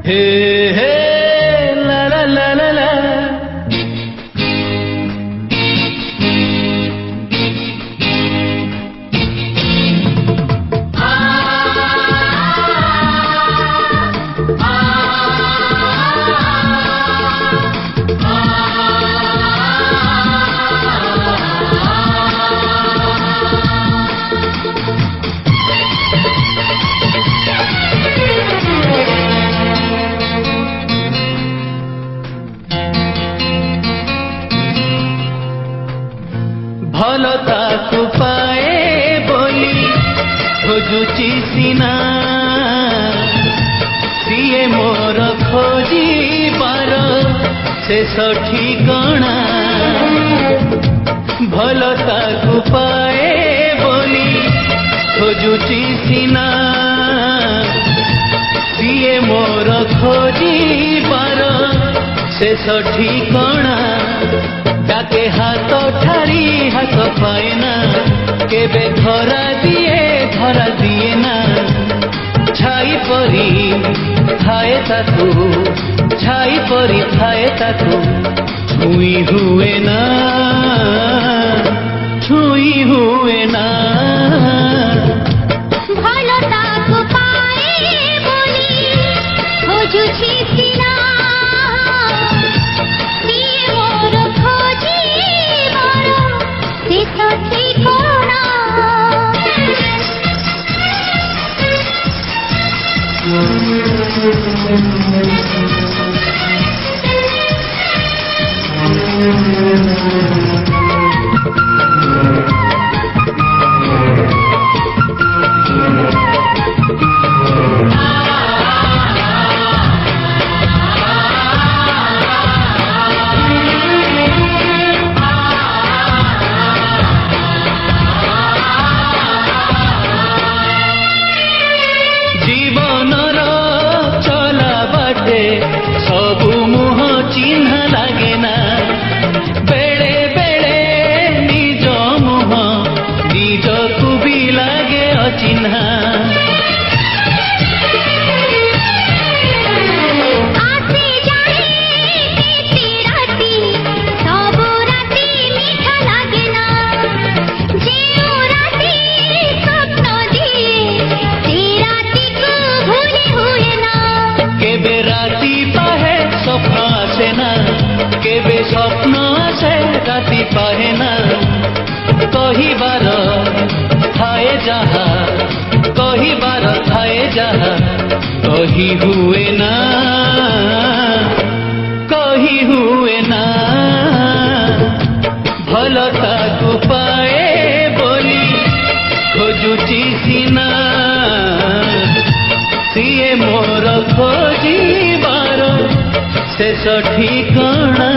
हे हे ला ला ला ला ला। भलताकु पाए बोली खोजुची सीना सीए मोर खोजिबार शेष ठिकणा। भलताकु पाए बोली खोजुची सीना सीए मोर खोजिबार शेष ठिकणा। डाके हाथ ठारी हाथ पाएना केबे धरा दिए ना। छाई परी थाए ताकू छाई परी थाए ताकू छुई हुए ना छुई हुए ना। भलताकु पाए बोली खोजुची सीना सीए मोर खोजिबार शेष ठिकणा। जीवनर चला बाटे सबु मुह चिन्ह लागे ना। बेले बेले निज मुह निजकु भी लागे अचिन्हा। आसे जाए केते राती सबु राती मीठा लागे ना। जेउ राती स्वप्न दिए से राती को भूली हुए ना। केबे राती पाहे स्वप्न आसे ना केबे स्वप्न आसे राती पाहे ना। कहिबार थाए जहा कहिबार थाए जहा कही हुए ना कही हुए ना। भलताकु पाए बोली खोजुची सीना सीए मोर खोजिबार शेष ठिकणा।